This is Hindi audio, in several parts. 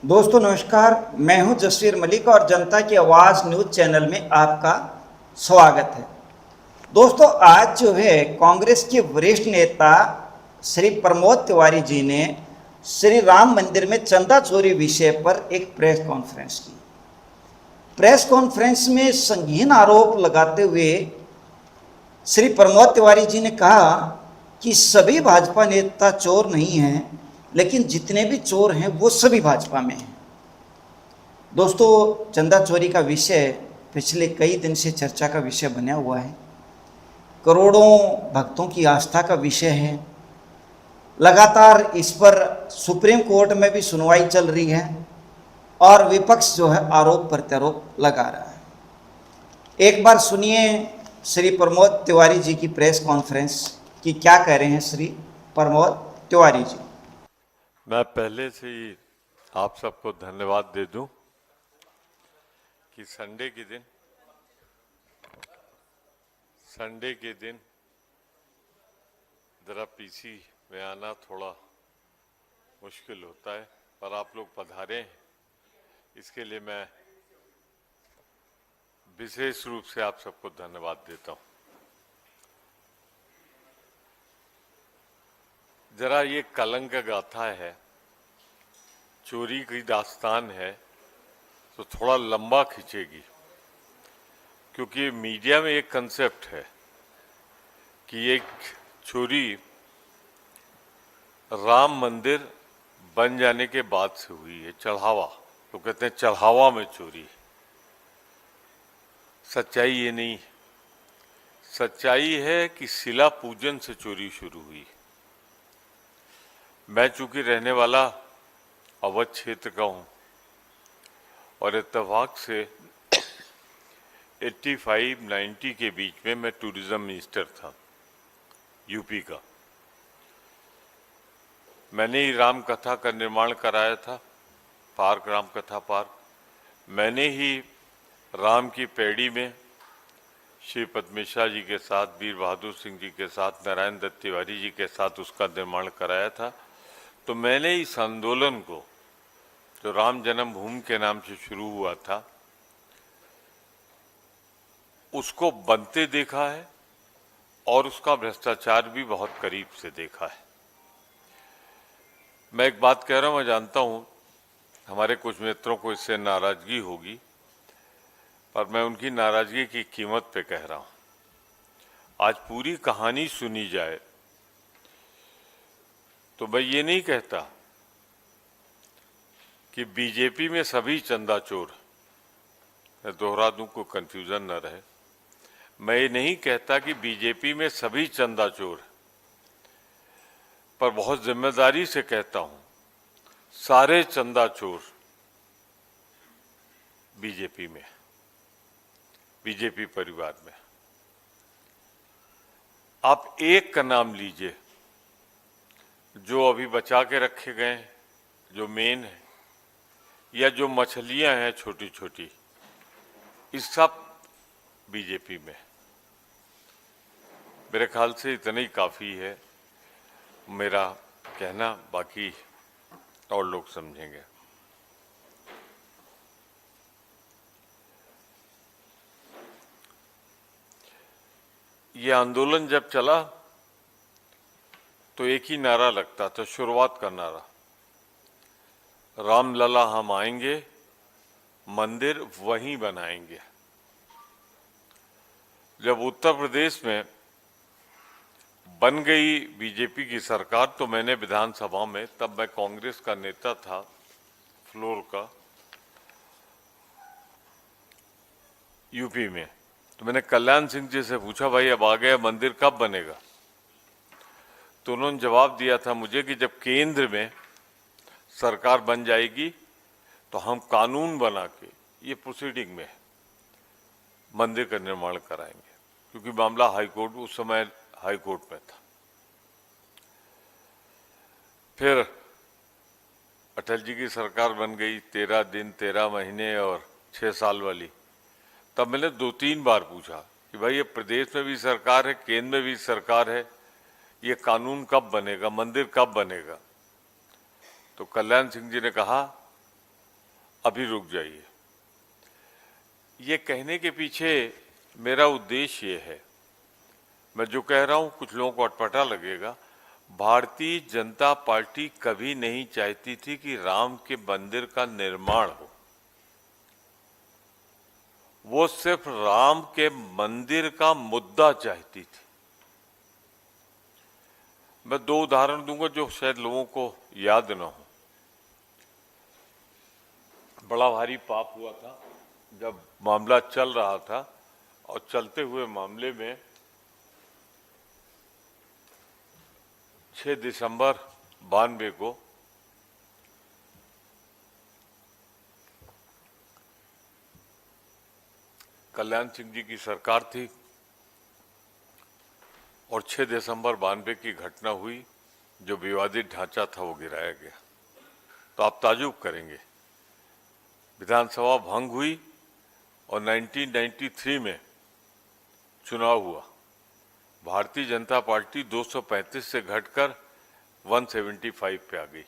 दोस्तों नमस्कार, मैं हूं जसवीर मलिक और जनता की आवाज़ न्यूज़ चैनल में आपका स्वागत है। दोस्तों आज जो है कांग्रेस के वरिष्ठ नेता श्री प्रमोद तिवारी जी ने श्री राम मंदिर में चंदा चोरी विषय पर एक प्रेस कॉन्फ्रेंस की। प्रेस कॉन्फ्रेंस में संगीन आरोप लगाते हुए श्री प्रमोद तिवारी जी ने कहा कि सभी भाजपा नेता चोर नहीं हैं, लेकिन जितने भी चोर हैं वो सभी भाजपा में हैं। दोस्तों चंदा चोरी का विषय पिछले कई दिन से चर्चा का विषय बना हुआ है। करोड़ों भक्तों की आस्था का विषय है। लगातार इस पर सुप्रीम कोर्ट में भी सुनवाई चल रही है और विपक्ष जो है आरोप प्रत्यारोप लगा रहा है। एक बार सुनिए श्री प्रमोद तिवारी जी की प्रेस कॉन्फ्रेंस कि क्या कह रहे हैं श्री प्रमोद तिवारी जी। मैं पहले से ही आप सबको धन्यवाद दे दूं कि संडे के दिन जरा पीसी में आना थोड़ा मुश्किल होता है, पर आप लोग पधारे हैं, इसके लिए मैं विशेष रूप से आप सबको धन्यवाद देता हूं। जरा ये कलंक गाथा है, चोरी की दास्तान है, तो थोड़ा लंबा खींचेगी, क्योंकि मीडिया में एक कंसेप्ट है कि एक चोरी राम मंदिर बन जाने के बाद से हुई है, चढ़ावा, तो कहते हैं चढ़ावा में चोरी है। सच्चाई ये नहीं है। सच्चाई है कि शिला पूजन से चोरी शुरू हुई। मैं चूंकि रहने वाला अवध क्षेत्र का हूं और इत्तेफाक से 85-90 के बीच में मैं टूरिज्म मिनिस्टर था यूपी का। मैंने ही राम कथा का निर्माण कराया था, पार्क, राम कथा पार्क। मैंने ही राम की पैड़ी में श्री पद्मेश्वर जी के साथ, वीर बहादुर सिंह जी के साथ, नारायण दत्त तिवारी जी के साथ उसका निर्माण कराया था। तो मैंने इस आंदोलन को, जो राम जन्मभूमि के नाम से शुरू हुआ था, उसको बनते देखा है और उसका भ्रष्टाचार भी बहुत करीब से देखा है। मैं एक बात कह रहा हूं, मैं जानता हूं हमारे कुछ मित्रों को इससे नाराजगी होगी, पर मैं उनकी नाराजगी की कीमत पे कह रहा हूं। आज पूरी कहानी सुनी जाए तो मैं ये नहीं कहता कि बीजेपी में सभी चंदा चोर, मैं दोहरा दूं को कंफ्यूजन न रहे, मैं ये नहीं कहता कि बीजेपी में सभी चंदा चोर, पर बहुत जिम्मेदारी से कहता हूं सारे चंदा चोर बीजेपी में, बीजेपी परिवार में। आप एक का नाम लीजिए जो अभी बचा के रखे गए हैं, जो मेन है, या जो मछलियां हैं छोटी छोटी, इस सब बीजेपी में। मेरे ख्याल से इतना ही काफी है मेरा कहना, बाकी और लोग समझेंगे। ये आंदोलन जब चला तो एक ही नारा लगता था, शुरुआत का नारा, रामलला हम आएंगे, मंदिर वहीं बनाएंगे। जब उत्तर प्रदेश में बन गई बीजेपी की सरकार तो मैंने विधानसभा में, तब मैं कांग्रेस का नेता था, फ्लोर का, यूपी में, तो मैंने कल्याण सिंह जी से पूछा, भाई अब आ गया, मंदिर कब बनेगा? तो उन्होंने जवाब दिया था मुझे कि जब केंद्र में सरकार बन जाएगी तो हम कानून बना के, ये प्रोसीडिंग में, मंदिर का निर्माण कराएंगे, क्योंकि मामला हाईकोर्ट, उस समय हाईकोर्ट में था। फिर अटल जी की सरकार बन गई, 13 दिन 13 महीने और 6 साल वाली। तब मैंने 2-3 बार पूछा कि भाई ये प्रदेश में भी सरकार है, केंद्र में भी सरकार है, ये कानून कब बनेगा, मंदिर कब बनेगा? तो कल्याण सिंह जी ने कहा अभी रुक जाइए। ये कहने के पीछे मेरा उद्देश्य ये है, मैं जो कह रहा हूं कुछ लोगों को अटपटा लगेगा, भारतीय जनता पार्टी कभी नहीं चाहती थी कि राम के मंदिर का निर्माण हो। वो सिर्फ राम के मंदिर का मुद्दा चाहती थी। मैं दो उदाहरण दूंगा जो शायद लोगों को याद ना हो। बड़ा भारी पाप हुआ था जब मामला चल रहा था, और चलते हुए मामले में 6 दिसंबर 92 को कल्याण सिंह जी की सरकार थी और 6 दिसंबर 92 की घटना हुई, जो विवादित ढांचा था वो गिराया गया। तो आप ताजुब करेंगे, विधानसभा भंग हुई और 1993 में चुनाव हुआ। भारतीय जनता पार्टी 235 से घटकर 175 पे आ गई।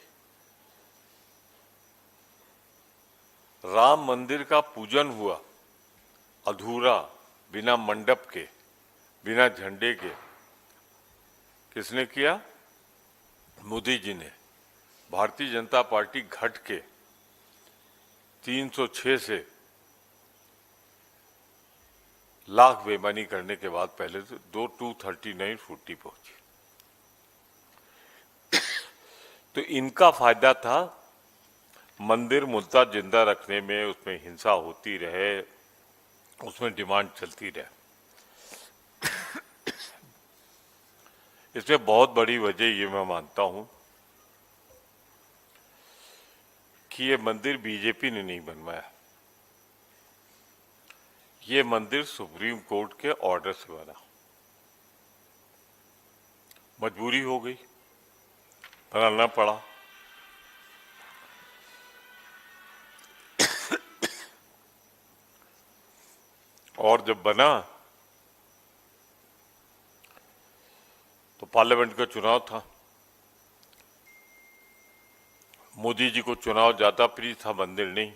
राम मंदिर का पूजन हुआ अधूरा, बिना मंडप के, बिना झंडे के। किसने किया? मोदी जी ने। भारतीय जनता पार्टी घट के 306 से लाख बेईमानी करने के बाद पहले तो 239 पहुंची। तो इनका फायदा था मंदिर मुद्दा जिंदा रखने में, उसमें हिंसा होती रहे, उसमें डिमांड चलती रहे। इसमें बहुत बड़ी वजह ये मैं मानता हूं कि ये मंदिर बीजेपी ने नहीं बनवाया, ये मंदिर सुप्रीम कोर्ट के ऑर्डर से बना। मजबूरी हो गई, बनाना पड़ा। और जब बना तो पार्लियामेंट का चुनाव था। मोदी जी को चुनाव ज्यादा प्रिय था, मंदिर नहीं,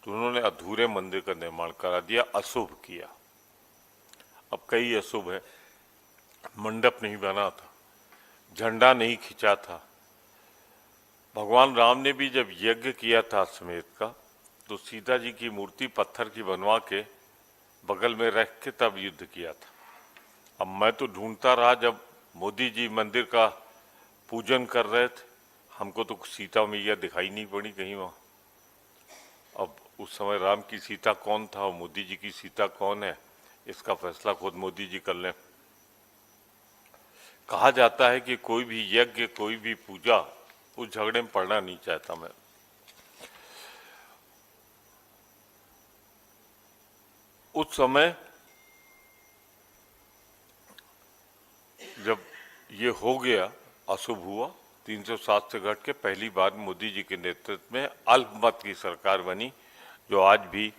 तो उन्होंने अधूरे मंदिर का निर्माण करा दिया, अशुभ किया। अब कई अशुभ है, मंडप नहीं बना था, झंडा नहीं खिंचा था। भगवान राम ने भी जब यज्ञ किया था अश्वमेध का, तो सीता जी की मूर्ति पत्थर की बनवा के बगल में रख के तब युद्ध किया था। अब मैं तो ढूंढता रहा, जब मोदी जी मंदिर का पूजन कर रहे थे, हमको तो सीता मैया दिखाई नहीं पड़ी कहीं वहां। अब उस समय राम की सीता कौन था और मोदी जी की सीता कौन है, इसका फैसला खुद मोदी जी कर लें। कहा जाता है कि कोई भी यज्ञ, कोई भी पूजा उस झगड़े में पड़ना नहीं चाहता मैं। उस समय जब ये हो गया, अशुभ हुआ, 307 से घट के पहली बार मोदी जी के नेतृत्व में अल्पमत की सरकार बनी, जो आज भी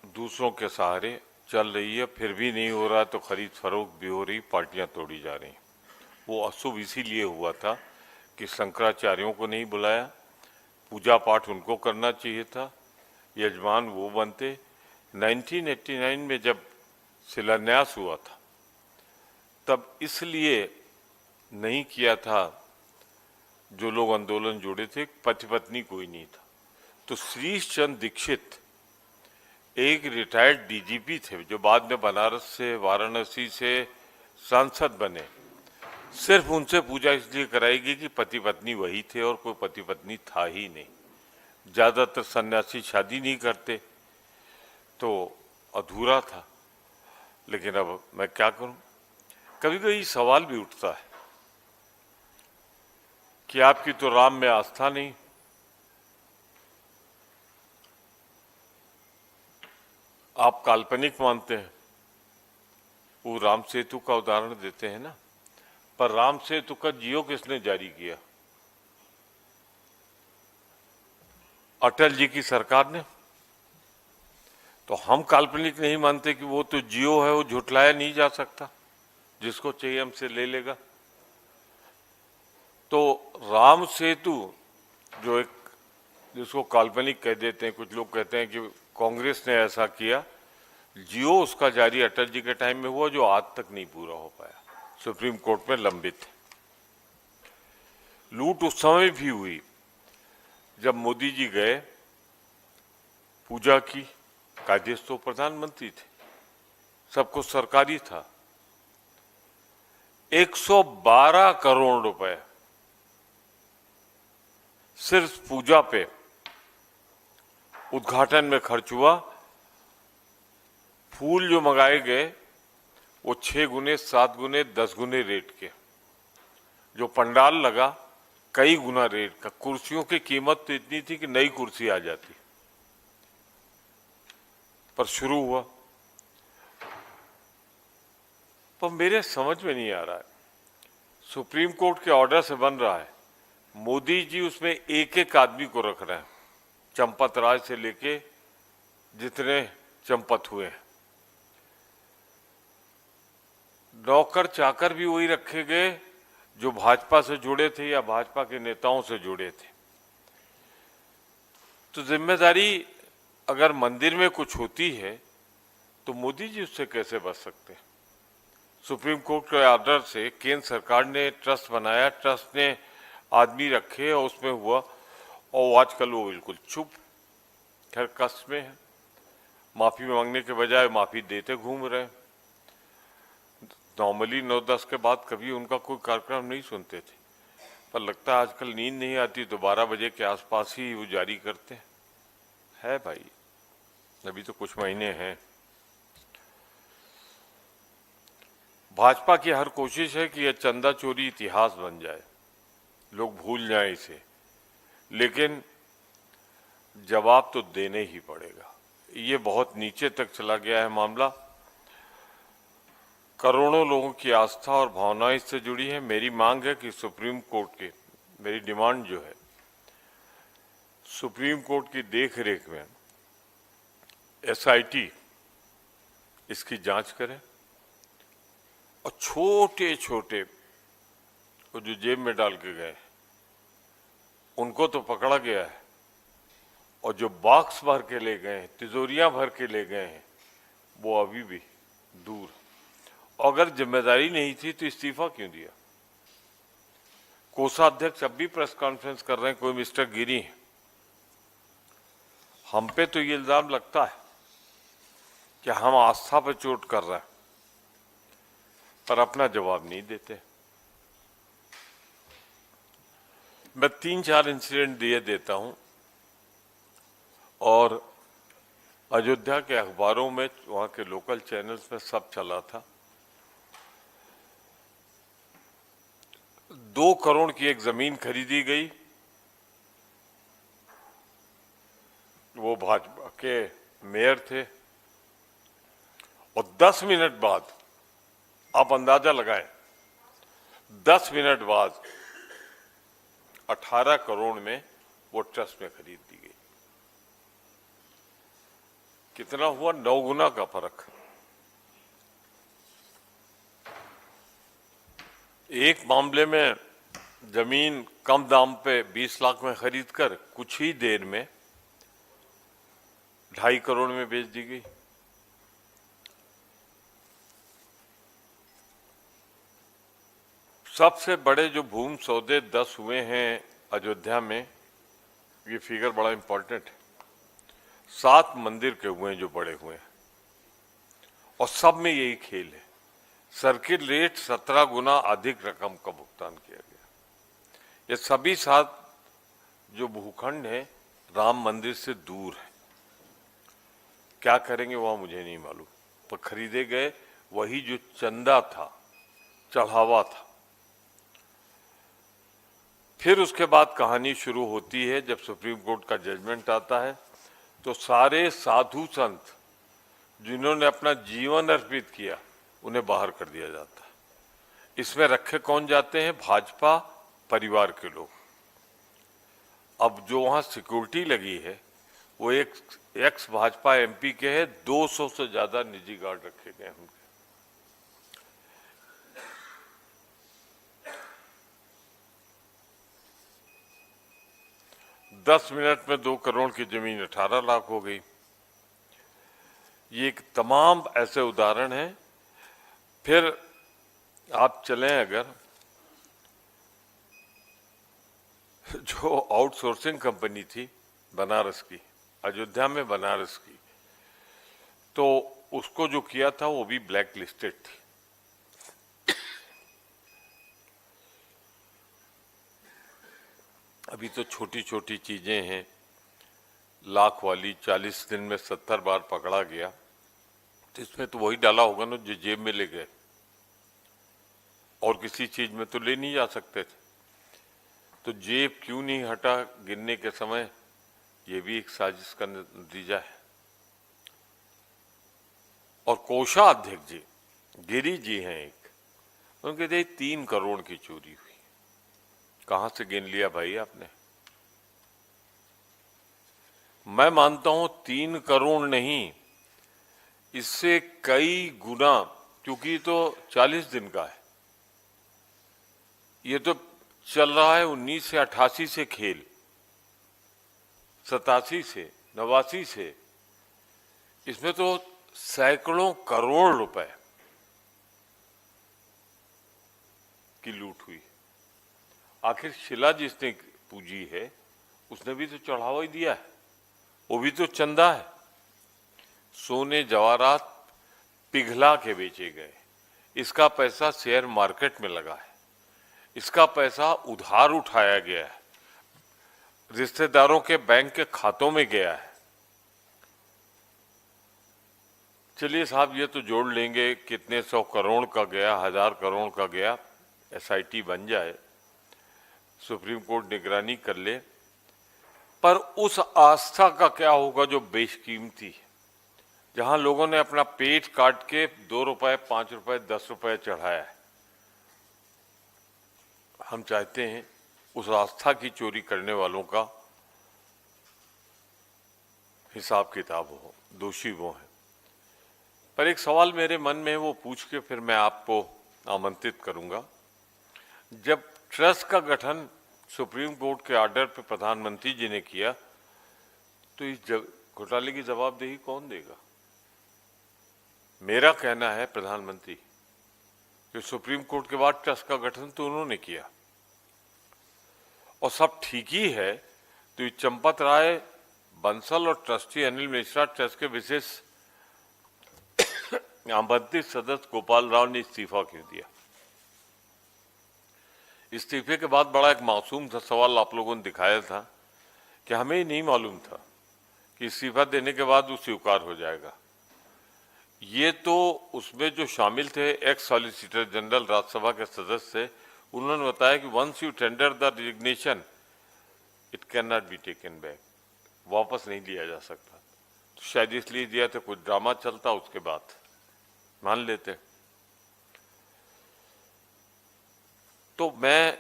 दूसरों के सहारे चल रही है। फिर भी नहीं हो रहा तो खरीद फरोख्त भी हो रही, पार्टियां तोड़ी जा रही। वो अशुभ इसीलिए हुआ था कि शंकराचार्यों को नहीं बुलाया, पूजा पाठ उनको करना चाहिए था, यजमान वो बनते। 1989 में जब शिलान्यास हुआ था तब इसलिए नहीं किया था, जो लोग आंदोलन जुड़े थे, पति पत्नी कोई नहीं था। तो श्रीश चंद्र दीक्षित एक रिटायर्ड डीजीपी थे, जो बाद में बनारस से, वाराणसी से सांसद बने। सिर्फ उनसे पूजा इसलिए कराएगी कि पति पत्नी वही थे और कोई पति पत्नी था ही नहीं। ज्यादातर सन्यासी शादी नहीं करते, तो अधूरा था। लेकिन अब मैं क्या करूं, कभी कभी सवाल भी उठता है कि आपकी तो राम में आस्था नहीं, आप काल्पनिक मानते हैं। वो राम सेतु का उदाहरण देते हैं ना, पर राम सेतु का जियो किसने जारी किया? अटल जी की सरकार ने। तो हम काल्पनिक नहीं मानते कि वो तो जियो है, वो झुटलाया नहीं जा सकता, जिसको चाहिए हमसे ले लेगा। तो राम सेतु जो एक जिसको काल्पनिक कह देते हैं, कुछ लोग कहते हैं कि कांग्रेस ने ऐसा किया। जियो उसका जारी अटल जी के टाइम में हुआ, जो आज तक नहीं पूरा हो पाया, सुप्रीम कोर्ट में लंबित है। लूट उस समय भी हुई जब मोदी जी गए, पूजा की, कादेश तो प्रधानमंत्री थे, सब कुछ सरकारी था। 112 करोड़ रुपए सिर्फ पूजा पे उद्घाटन में खर्च हुआ। फूल जो मंगाए गए वो 6 गुने, 7 गुने, 10 गुने रेट के, जो पंडाल लगा कई गुना रेट का। कुर्सियों की कीमत तो इतनी थी कि नई कुर्सी आ जाती, पर शुरू हुआ। पर मेरे समझ में नहीं आ रहा है, सुप्रीम कोर्ट के ऑर्डर से बन रहा है, मोदी जी उसमें एक एक आदमी को रख रहे हैं, चंपत राज से लेके जितने चंपत हुए हैं। नौकर चाकर भी वही रखे गए जो भाजपा से जुड़े थे या भाजपा के नेताओं से जुड़े थे। तो जिम्मेदारी अगर मंदिर में कुछ होती है तो मोदी जी उससे कैसे बच सकते हैं? सुप्रीम कोर्ट के ऑर्डर से केंद्र सरकार ने ट्रस्ट बनाया, ट्रस्ट ने आदमी रखे और उसमें हुआ, और आजकल वो बिल्कुल चुप, खैर कष्ट में है। माफी मांगने के बजाय माफी देते घूम रहे। नॉर्मली 9-10 के बाद कभी उनका कोई कार्यक्रम नहीं सुनते थे, पर लगता है आजकल नींद नहीं आती तो 12 बजे के आसपास ही वो जारी करते हैं। भाई अभी तो कुछ महीने हैं। भाजपा की हर कोशिश है कि यह चंदा चोरी इतिहास बन जाए, लोग भूल जाएं इसे, लेकिन जवाब तो देने ही पड़ेगा। ये बहुत नीचे तक चला गया है मामला, करोड़ों लोगों की आस्था और भावनाएं इससे जुड़ी है। मेरी मांग है कि सुप्रीम कोर्ट के, मेरी डिमांड जो है, सुप्रीम कोर्ट की देखरेख में एसआईटी इसकी जांच करे, और छोटे छोटे वो जो जेब में डाल के गए उनको तो पकड़ा गया है, और जो बॉक्स भर के ले गए हैं, तिजोरियां भर के ले गए हैं, वो अभी भी दूर। अगर जिम्मेदारी नहीं थी तो इस्तीफा क्यों दिया? कोषाध्यक्ष अब भी प्रेस कॉन्फ्रेंस कर रहे हैं, कोई मिस्टर गिरी है। हम पे तो ये इल्जाम लगता है कि हम आस्था पे चोट कर रहे हैं, पर अपना जवाब नहीं देते। मैं 3-4 इंसिडेंट दिए देता हूं, और अयोध्या के अखबारों में, वहां के लोकल चैनल्स में सब चला था। 2 करोड़ की एक जमीन खरीदी गई, वो भाजपा के मेयर थे, और 10 मिनट बाद, आप अंदाजा लगाएं, 10 मिनट बाद 18 करोड़ में वो ट्रस्ट में खरीद दी गई। कितना हुआ? 9 गुना का फर्क। एक मामले में जमीन कम दाम पे 20 लाख में खरीद कर कुछ ही देर में 2.5 करोड़ में बेच दी गई। सबसे बड़े जो भूमि सौदे 10 हुए हैं अयोध्या में, ये फिगर बड़ा इंपॉर्टेंट है। 7 मंदिर के हुए हैं जो बड़े हुए हैं, और सब में यही खेल है। सर्किट रेट 17 गुना अधिक रकम का भुगतान किया गया। ये सभी 7 जो भूखंड है राम मंदिर से दूर है। क्या करेंगे वहां मुझे नहीं मालूम, पर खरीदे गए वही जो चंदा था, चढ़ावा था। फिर उसके बाद कहानी शुरू होती है, जब सुप्रीम कोर्ट का जजमेंट आता है तो सारे साधु संत जिन्होंने अपना जीवन अर्पित किया उन्हें बाहर कर दिया जाता है। इसमें रखे कौन जाते हैं? भाजपा परिवार के लोग। अब जो वहां सिक्योरिटी लगी है वो एक एक्स भाजपा एमपी के है, 200 से ज्यादा निजी गार्ड रखे गए हैं उनके। 10 मिनट में 2 करोड़ की जमीन 18 लाख हो गई। ये एक तमाम ऐसे उदाहरण हैं। फिर आप चलें, अगर जो आउटसोर्सिंग कंपनी थी बनारस की, अयोध्या में बनारस की, तो उसको जो किया था वो भी ब्लैक लिस्टेड थी। अभी तो छोटी छोटी चीजें हैं, लाख वाली 40 दिन में 70 बार पकड़ा गया, तो इसमें तो वही डाला होगा ना जो जेब में ले गए, और किसी चीज में तो ले नहीं जा सकते थे। तो जेब क्यों नहीं हटा गिनने के समय, ये भी एक साजिश का नतीजा है। और कोषाध्यक्ष जी गिरी जी हैं एक, उनके थे 3 करोड़ की चोरी हुई। कहां से गिन लिया भाई आपने? मैं मानता हूं 3 करोड़ नहीं, इससे कई गुना, क्योंकि तो 40 दिन का है। ये तो चल रहा है 1988 से खेल, 87 से, 89 से, इसमें तो सैकड़ों करोड़ रुपए की लूट हुई। आखिर शिला जिसने पूजी है उसने भी तो चढ़ावा ही दिया है, वो भी तो चंदा है। सोने जवाहरात पिघला के बेचे गए, इसका पैसा शेयर मार्केट में लगा है, इसका पैसा उधार उठाया गया है, रिश्तेदारों के बैंक के खातों में गया है। चलिए साहब, ये तो जोड़ लेंगे कितने 100 करोड़ का गया, 1000 करोड़ का गया, एसआईटी बन जाए, सुप्रीम कोर्ट निगरानी कर ले, पर उस आस्था का क्या होगा जो बेशकीमती है, जहां लोगों ने अपना पेट काट के 2 रुपए, 5 रुपए, 10 रुपए चढ़ाया है। हम चाहते हैं उस आस्था की चोरी करने वालों का हिसाब किताब हो, दोषी वो हैं। पर एक सवाल मेरे मन में है, वो पूछ के फिर मैं आपको आमंत्रित करूंगा। जब ट्रस्ट का गठन सुप्रीम कोर्ट के ऑर्डर पे प्रधानमंत्री जी ने किया, तो इस घोटाले की जवाबदेही कौन देगा? मेरा कहना है प्रधानमंत्री, कि सुप्रीम कोर्ट के बाद ट्रस्ट का गठन तो उन्होंने किया और सब ठीक ही है, तो ये चंपत राय बंसल और ट्रस्टी अनिल मिश्रा ट्रस्ट के विशेष आमंत्रित सदस्य गोपाल राव ने इस्तीफा क्यों दिया? इस्तीफे के बाद बड़ा एक मासूम सा सवाल आप लोगों ने दिखाया था कि हमें ही नहीं मालूम था कि इस्तीफा देने के बाद वो स्वीकार हो जाएगा। ये तो उसमें जो शामिल थे एक्स सॉलिसिटर जनरल राज्यसभा के सदस्य थे, उन्होंने बताया कि once you tender the resignation it can not be taken back, वापस नहीं लिया जा सकता। तो शायद इसलिए दिया था कुछ ड्रामा चलता, उसके बाद मान लेते। तो मैं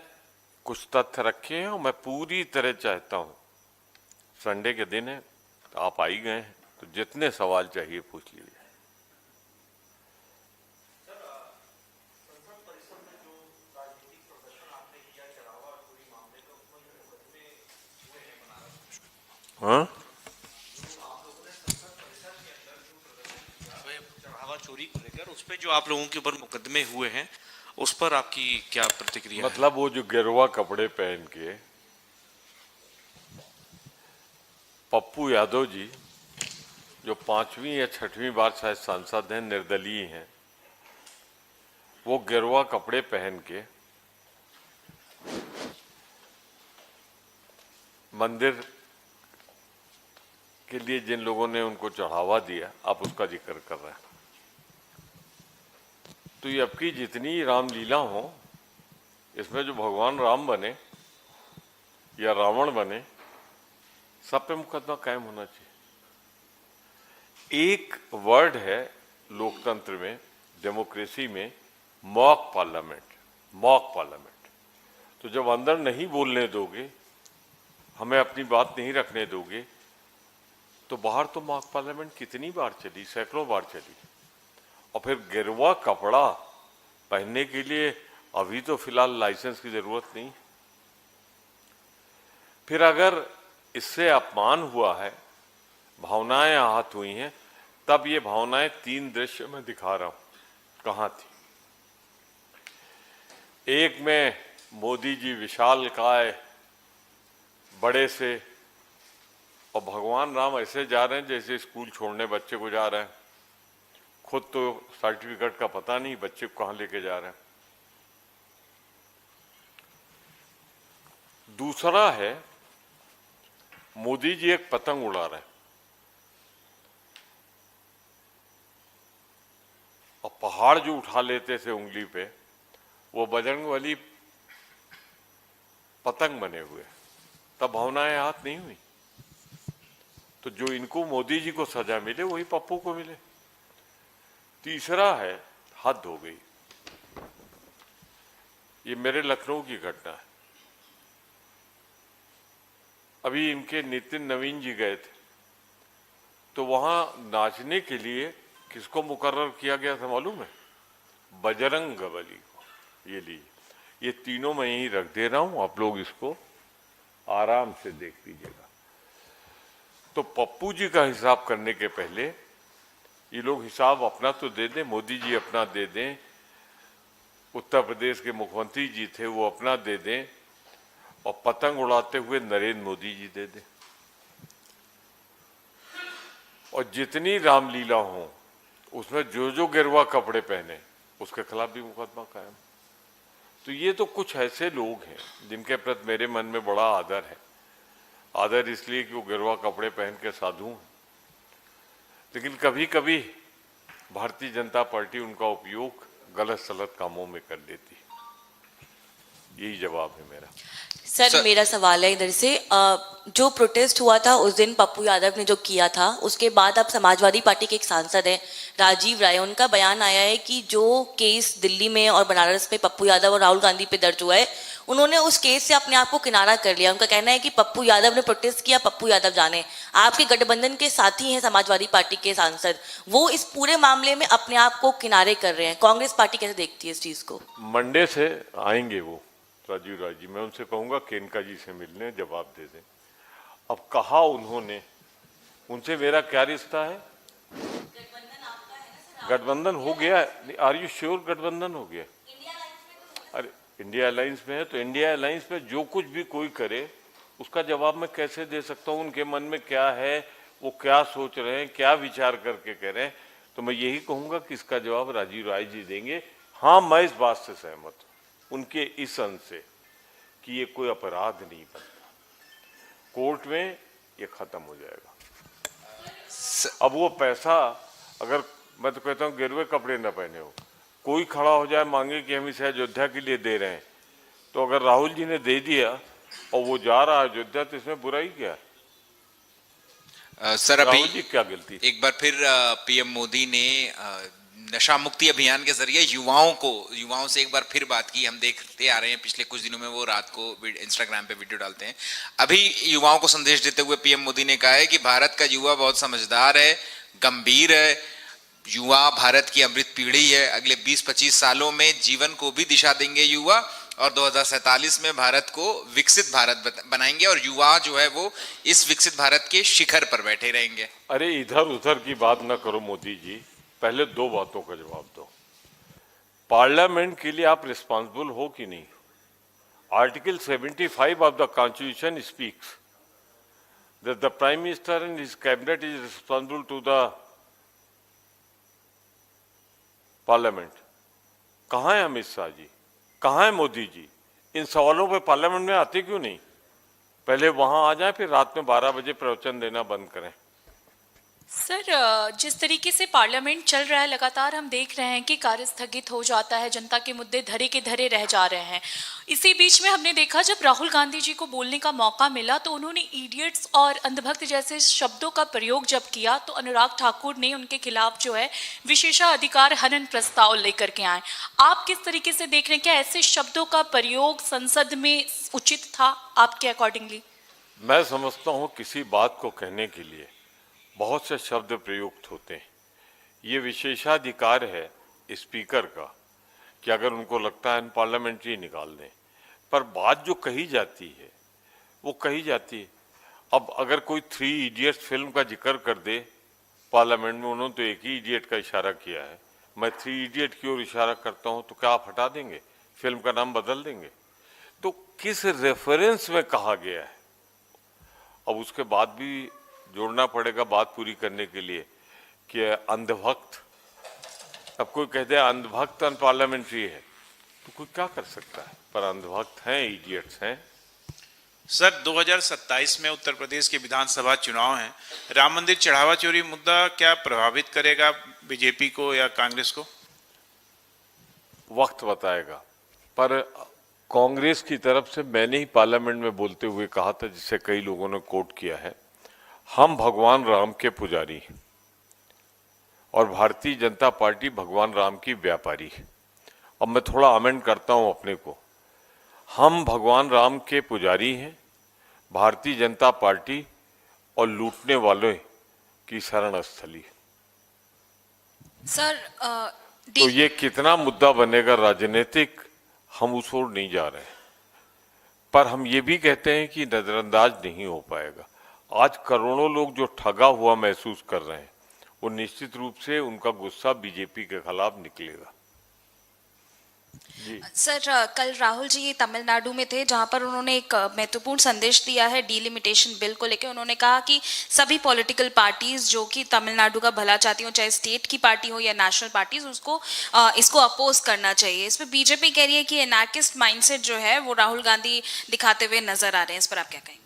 कुछ तथ्य रखे हैं और मैं पूरी तरह चाहता हूं, संडे के दिन है तो आप आ ही गए हैं, तो जितने सवाल चाहिए पूछ लीजिए। हाँ, चढ़ावा चोरी को लेकर उस पे जो आप लोगों के ऊपर मुकदमे हुए हैं, उस पर आपकी क्या प्रतिक्रिया है? मतलब वो जो गेरुआ कपड़े पहन के पप्पू यादव जी, जो 5वीं या 6वीं बार शायद सांसद हैं, निर्दलीय हैं, वो गेरुआ कपड़े पहन के मंदिर के लिए जिन लोगों ने उनको चढ़ावा दिया, आप उसका जिक्र कर रहे हैं। तो ये अब की जितनी रामलीला हो, इसमें जो भगवान राम बने या रावण बने, सब पे मुकदमा कायम होना चाहिए। एक वर्ड है लोकतंत्र में, डेमोक्रेसी में, मॉक पार्लियामेंट। मॉक पार्लियामेंट, तो जब अंदर नहीं बोलने दोगे, हमें अपनी बात नहीं रखने दोगे, तो बाहर तो मॉक पार्लियामेंट कितनी बार चली, सैकड़ों बार चली। और फिर गेरुआ कपड़ा पहनने के लिए अभी तो फिलहाल लाइसेंस की जरूरत नहीं। फिर अगर इससे अपमान हुआ है, भावनाएं आहत हुई हैं, तब ये भावनाएं 3 दृश्य में दिखा रहा हूं कहां थी। एक में मोदी जी विशालकाय बड़े से, और भगवान राम ऐसे जा रहे हैं जैसे स्कूल छोड़ने बच्चे को जा रहे हैं, खुद तो सर्टिफिकेट का पता नहीं बच्चे को कहां लेके जा रहे हैं। दूसरा है मोदी जी एक पतंग उड़ा रहे हैं और पहाड़ जो उठा लेते थे उंगली पे, वो बजरंगबली पतंग बने हुए, तब भावनाएं आहत नहीं हुई। तो जो इनको मोदी जी को सजा मिले वही पप्पू को मिले। तीसरा है हद हो गई। ये मेरे लखनऊ की घटना है। अभी इनके नितिन नवीन जी गए थे, तो वहां नाचने के लिए किसको मुकर्रर किया गया था मालूम है? बजरंगबली को। ये लीजिए, ये तीनों मैं यहीं रख दे रहा हूं, आप लोग इसको आराम से देख लीजिएगा। तो पप्पू जी का हिसाब करने के पहले ये लोग हिसाब अपना तो दे दें, मोदी जी अपना दे दें, उत्तर प्रदेश के मुख्यमंत्री जी थे वो अपना दे दें, और पतंग उड़ाते हुए नरेंद्र मोदी जी दे दें। और जितनी रामलीला हो उसमें जो जो गिरवा कपड़े पहने उसके खिलाफ भी मुकदमा कायम। तो ये तो कुछ ऐसे लोग हैं जिनके प्रति मेरे मन में बड़ा आदर है। आदर इसलिए कि वो गिरवा कपड़े पहन के साधु हैं, लेकिन कभी कभी भारतीय जनता पार्टी उनका उपयोग गलत सलत कामों में कर लेती है। यही जवाब है मेरा। सर मेरा सवाल है इधर से, जो प्रोटेस्ट हुआ था उस दिन पप्पू यादव ने जो किया था, उसके बाद अब समाजवादी पार्टी के एक सांसद हैं राजीव राय, उनका बयान आया है कि जो केस दिल्ली में और बनारस में पप्पू यादव और राहुल गांधी पे दर्ज हुआ है, उन्होंने उस केस से अपने आप को किनारा कर लिया। उनका कहना है कि पप्पू यादव ने प्रोटेस्ट किया, पप्पू यादव जाने। आपके गठबंधन के साथी हैं समाजवादी पार्टी के सांसद, वो इस पूरे मामले में अपने आप को किनारे कर रहे हैं। कांग्रेस पार्टी कैसे देखती है इस चीज को? मंडे से आएंगे वो राजीव राय जी, मैं उनसे कहूंगा केनका जी से मिलने, जवाब दे दें। अब कहा उन्होंने, उनसे मेरा क्या रिश्ता है? गठबंधन हो गया। आर यू श्योर गठबंधन हो गया? अरे इंडिया अलायंस में है, तो इंडिया अलायंस में जो कुछ भी कोई करे उसका जवाब मैं कैसे दे सकता हूँ? उनके मन में क्या है, वो क्या सोच रहे हैं, क्या विचार करके कह रहे हैं, तो मैं यही कहूंगा कि इसका जवाब राजीव राय जी देंगे। हाँ, मैं इस बात से सहमत हूँ उनके इस अंश से कि ये कोई अपराध नहीं बनता, कोर्ट में ये खत्म हो जाएगा। अब वो पैसा, अगर मैं तो कहता हूँ गिरवे कपड़े न पहने हो, कोई खड़ा हो जाए मांगे कि हम इसे अयोध्या के लिए दे रहे हैं, तो अगर राहुल जी ने दे दिया और वो जा रहा है अयोध्या, तो इसमें बुराई क्या है? सर अभी राहुल जी क्या गलती? एक बार फिर पीएम मोदी ने नशा मुक्ति अभियान के जरिए युवाओं से एक बार फिर बात की। हम देखते आ रहे हैं पिछले कुछ दिनों में वो रात को इंस्टाग्राम पे वीडियो डालते हैं। अभी युवाओं को संदेश देते हुए पीएम मोदी ने कहा है कि भारत का युवा बहुत समझदार है, गंभीर है, युवा भारत की अमृत पीढ़ी है, अगले 20-25 सालों में जीवन को भी दिशा देंगे युवा, और 2047 में भारत को विकसित भारत बनाएंगे, और युवा जो है वो इस विकसित भारत के शिखर पर बैठे रहेंगे। अरे इधर उधर की बात न करो मोदी जी, पहले 2 बातों का जवाब दो। पार्लियामेंट के लिए आप रिस्पॉन्सिबल हो कि नहीं? Article 75 of the constitution speaks that the prime minister and his cabinet is responsible to the parliament. कहाँ है अमित शाह जी, कहाँ है मोदी जी? इन सवालों पे पार्लियामेंट में आते क्यों नहीं? पहले वहां आ जाए, फिर रात में 12 बजे प्रवचन देना बंद करें। सर जिस तरीके से पार्लियामेंट चल रहा है, लगातार हम देख रहे हैं कि कार्य स्थगित हो जाता है, जनता के मुद्दे धरे के धरे रह जा रहे हैं। इसी बीच में हमने देखा जब राहुल गांधी जी को बोलने का मौका मिला तो उन्होंने इडियट्स और अंधभक्त जैसे शब्दों का प्रयोग जब किया तो अनुराग ठाकुर ने उनके खिलाफ जो है विशेषाधिकार हनन प्रस्ताव लेकर के आए। आप किस तरीके से देख रहे हैं, क्या ऐसे शब्दों का प्रयोग संसद में उचित था आपके अकॉर्डिंगली? मैं समझता हूं किसी बात को कहने के लिए बहुत से शब्द प्रयुक्त होते हैं। ये विशेषाधिकार है स्पीकर का कि अगर उनको लगता है पार्लियामेंट्री निकाल दें, पर बात जो कही जाती है वो कही जाती है। अब अगर कोई 3 इडियट्स फिल्म का जिक्र कर दे पार्लियामेंट में, उन्होंने तो एक ही इडियट का इशारा किया है, मैं 3 इडियट की ओर इशारा करता हूं तो क्या आप हटा देंगे, फिल्म का नाम बदल देंगे? तो किस रेफरेंस में कहा गया है? अब उसके बाद भी जोड़ना पड़ेगा बात पूरी करने के लिए कि अंधभक्त, अब कोई कहते हैं अंधभक्त अनपार्लियामेंट्री है, तो कोई क्या कर सकता है? पर अंधभक्त हैं, इडियट्स हैं। सर 2027 में उत्तर प्रदेश के विधानसभा चुनाव हैं, राम मंदिर चढ़ावा चोरी मुद्दा क्या प्रभावित करेगा बीजेपी को या कांग्रेस को? वक्त बताएगा। पर कांग्रेस की तरफ से मैंने ही पार्लियामेंट में बोलते हुए कहा था, जिसे कई लोगों ने कोट किया है, हम भगवान राम के पुजारी हैं और भारतीय जनता पार्टी भगवान राम की व्यापारी है। अब मैं थोड़ा अमेंड करता हूं अपने को, हम भगवान राम के पुजारी हैं, भारतीय जनता पार्टी और लूटने वालों की शरण स्थली। सर तो ये कितना मुद्दा बनेगा राजनीतिक, हम उस ओर नहीं जा रहे हैं, पर हम ये भी कहते हैं कि नजरअंदाज नहीं हो पाएगा। आज करोड़ों लोग जो ठगा हुआ महसूस कर रहे हैं, वो निश्चित रूप से उनका गुस्सा बीजेपी के खिलाफ निकलेगा। जी सर कल राहुल जी तमिलनाडु में थे, जहां पर उन्होंने एक महत्वपूर्ण संदेश दिया है डिलिमिटेशन बिल को लेकर। उन्होंने कहा कि सभी पॉलिटिकल पार्टीज जो कि तमिलनाडु का भला चाहती हो, चाहे स्टेट की पार्टी हो या नेशनल पार्टीज, उसको इसको अपोज करना चाहिए। इस पर बीजेपी कह रही है कि एनार्किस्ट माइंडसेट जो है वो राहुल गांधी दिखाते हुए नजर आ रहे हैं। इस पर आप क्या कहेंगे?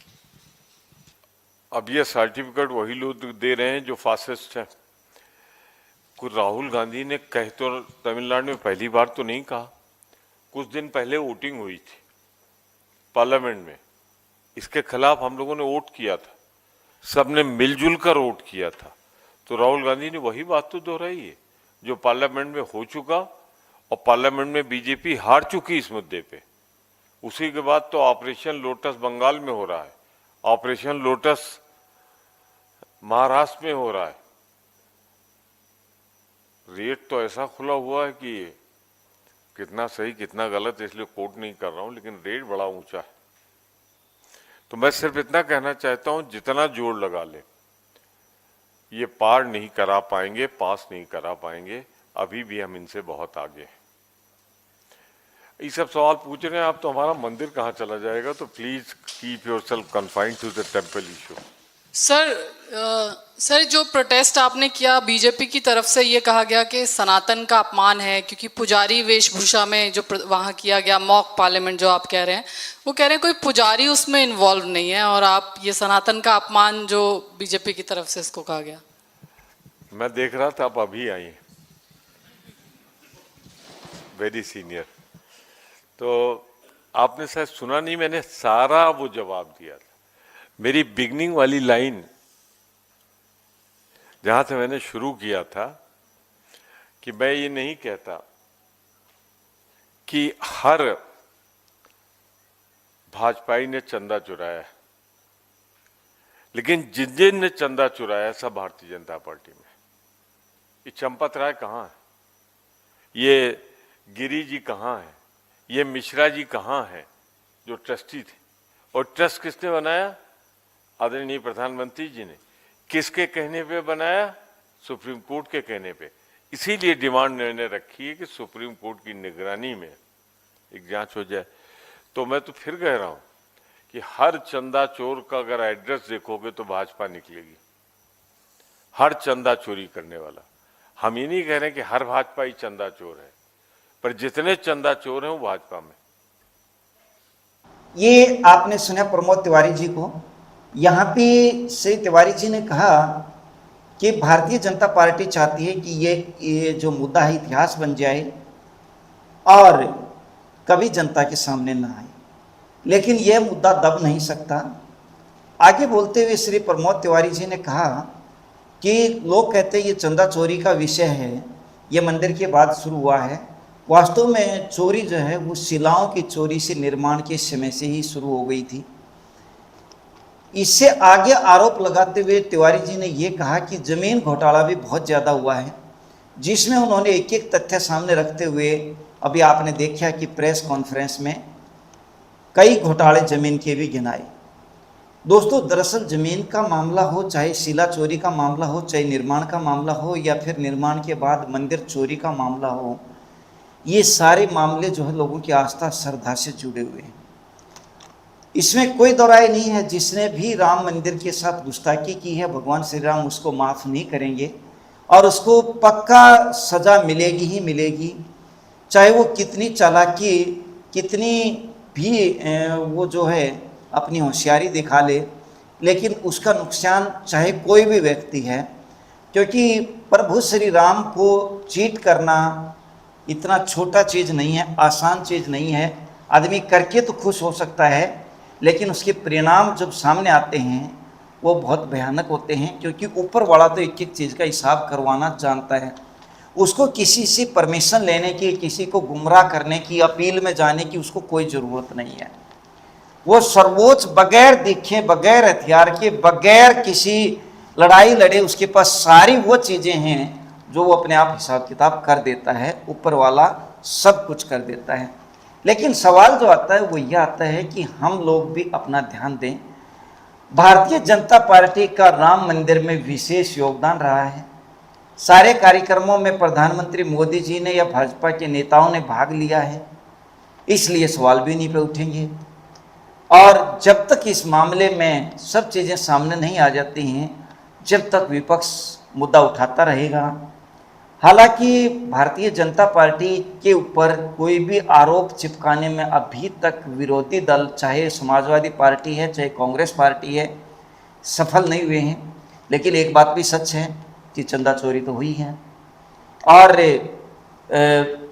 अब ये सर्टिफिकेट वही लोग दे रहे हैं जो फासिस्ट हैं। कुछ राहुल गांधी ने कह तो तमिलनाडु में पहली बार तो नहीं कहा, कुछ दिन पहले वोटिंग हुई थी पार्लियामेंट में, इसके खिलाफ हम लोगों ने वोट किया था, सबने मिलजुल कर वोट किया था। तो राहुल गांधी ने वही बात तो दोहराई है जो पार्लियामेंट में हो चुका, और पार्लियामेंट में बीजेपी हार चुकी इस मुद्दे पे। उसी के बाद तो ऑपरेशन लोटस बंगाल में हो रहा है, ऑपरेशन लोटस महाराष्ट्र में हो रहा है। रेट तो ऐसा खुला हुआ है कि कितना सही कितना गलत इसलिए कोट नहीं कर रहा हूं, लेकिन रेट बड़ा ऊंचा है। तो मैं सिर्फ इतना कहना चाहता हूं, जितना जोर लगा ले ये पार नहीं करा पाएंगे, पास नहीं करा पाएंगे, अभी भी हम इनसे बहुत आगे हैं। ये सब सवाल पूछ रहे हैं आप, तो हमारा मंदिर कहाँ चला जाएगा? तो please keep yourself confined to the temple issue. Sir जो प्रोटेस्ट आपने किया बीजेपी की तरफ से, ये कहा गया कि सनातन का अपमान है, क्योंकि पुजारी वेशभूषा में जो वहाँ किया गया मॉक पार्लियामेंट जो आप कह रहे हैं, वो कह रहे हैं कोई पुजारी उसमें इन्वॉल्व नहीं है, और आप ये सनातन का अपमान जो बीजेपी की तरफ से इसको कहा गया। मैं देख रहा था आप अभी आई, वेरी सीनियर, तो आपने शायद सुना नहीं, मैंने सारा वो जवाब दिया था। मेरी बिगनिंग वाली लाइन जहां से मैंने शुरू किया था कि मैं ये नहीं कहता कि हर भाजपाई ने चंदा चुराया है, लेकिन जिन जिन ने चंदा चुराया सब भारतीय जनता पार्टी में। ये चंपत राय कहाँ है, ये गिरी जी कहाँ है, ये मिश्रा जी कहाँ है जो ट्रस्टी थे? और ट्रस्ट किसने बनाया? आदरणीय प्रधानमंत्री जी ने। किसके कहने पे बनाया? सुप्रीम कोर्ट के कहने पे। इसीलिए डिमांड मैंने रखी है कि सुप्रीम कोर्ट की निगरानी में एक जांच हो जाए। तो मैं तो फिर कह रहा हूं कि हर चंदा चोर का अगर एड्रेस देखोगे तो भाजपा निकलेगी, हर चंदा चोरी करने वाला। हम ये नहीं कह रहे कि हर भाजपा ही चंदा चोर है, पर जितने चंदा चोर हैं वो भाजपा में। ये आपने सुना प्रमोद तिवारी जी को। यहाँ पे श्री तिवारी जी ने कहा कि भारतीय जनता पार्टी चाहती है कि ये जो मुद्दा है इतिहास बन जाए और कभी जनता के सामने ना आए, लेकिन यह मुद्दा दब नहीं सकता। आगे बोलते हुए श्री प्रमोद तिवारी जी ने कहा कि लोग कहते हैं ये चंदा चोरी का विषय है, ये मंदिर के बाद शुरू हुआ है। वास्तव में चोरी जो है वो शिलाओं की चोरी से निर्माण के समय से ही शुरू हो गई थी। इससे आगे आरोप लगाते हुए तिवारी जी ने ये कहा कि जमीन घोटाला भी बहुत ज़्यादा हुआ है, जिसमें उन्होंने एक एक तथ्य सामने रखते हुए, अभी आपने देखा कि प्रेस कॉन्फ्रेंस में कई घोटाले जमीन के भी गिनाए। दोस्तों दरअसल जमीन का मामला हो, चाहे शिला चोरी का मामला हो, चाहे निर्माण का मामला हो, या फिर निर्माण के बाद मंदिर चोरी का मामला हो, ये सारे मामले जो है लोगों की आस्था श्रद्धा से जुड़े हुए हैं। इसमें कोई दो राय नहीं है, जिसने भी राम मंदिर के साथ गुस्ताखी की है भगवान श्री राम उसको माफ़ नहीं करेंगे और उसको पक्का सज़ा मिलेगी ही मिलेगी। चाहे वो कितनी चालाकी, कितनी भी वो जो है अपनी होशियारी दिखा ले, लेकिन उसका नुकसान चाहे कोई भी व्यक्ति है, क्योंकि प्रभु श्री राम को चीट करना इतना छोटा चीज़ नहीं है, आसान चीज़ नहीं है। आदमी करके तो खुश हो सकता है, लेकिन उसके परिणाम जब सामने आते हैं वो बहुत भयानक होते हैं, क्योंकि ऊपर वाला तो एक एक चीज़ का हिसाब करवाना जानता है। उसको किसी से परमिशन लेने की, किसी को गुमराह करने की, अपील में जाने की उसको कोई ज़रूरत नहीं है। वो सर्वोच्च बगैर दिखे, बगैर हथियार के, बगैर किसी लड़ाई लड़े, उसके पास सारी वो चीज़ें हैं जो वो अपने आप हिसाब किताब कर देता है। ऊपर वाला सब कुछ कर देता है। लेकिन सवाल जो आता है वो ये आता है कि हम लोग भी अपना ध्यान दें। भारतीय जनता पार्टी का राम मंदिर में विशेष योगदान रहा है। सारे कार्यक्रमों में प्रधानमंत्री मोदी जी ने या भाजपा के नेताओं ने भाग लिया है, इसलिए सवाल भी नहीं पे उठेंगे। और जब तक इस मामले में सब चीज़ें सामने नहीं आ जाती हैं, जब तक विपक्ष मुद्दा उठाता रहेगा। हालांकि भारतीय जनता पार्टी के ऊपर कोई भी आरोप चिपकाने में अभी तक विरोधी दल, चाहे समाजवादी पार्टी है चाहे कांग्रेस पार्टी है, सफल नहीं हुए हैं। लेकिन एक बात भी सच है कि चंदा चोरी तो हुई है, और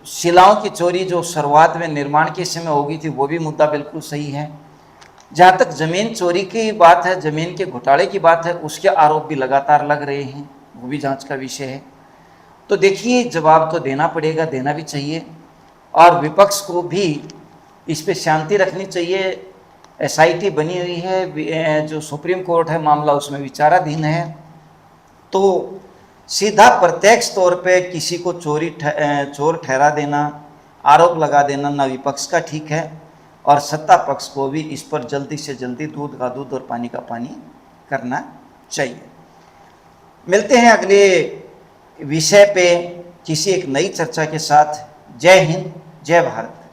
शिलाओं की चोरी जो शुरुआत में निर्माण के समय होगी थी वो भी मुद्दा बिल्कुल सही है। जहाँ तक ज़मीन चोरी की बात है, ज़मीन के घोटाले की बात है, उसके आरोप भी लगातार लग रहे हैं, वो भी जांच का विषय है। तो देखिए, जवाब तो देना पड़ेगा, देना भी चाहिए, और विपक्ष को भी इस पे शांति रखनी चाहिए। SIT बनी हुई है, जो सुप्रीम कोर्ट है मामला उसमें विचाराधीन है, तो सीधा प्रत्यक्ष तौर पे किसी को चोर ठहरा देना, आरोप लगा देना ना विपक्ष का ठीक है, और सत्ता पक्ष को भी इस पर जल्दी से जल्दी दूध का दूध और पानी का पानी करना चाहिए। मिलते हैं अगले विषय पे किसी एक नई चर्चा के साथ। जय हिंद, जय भारत।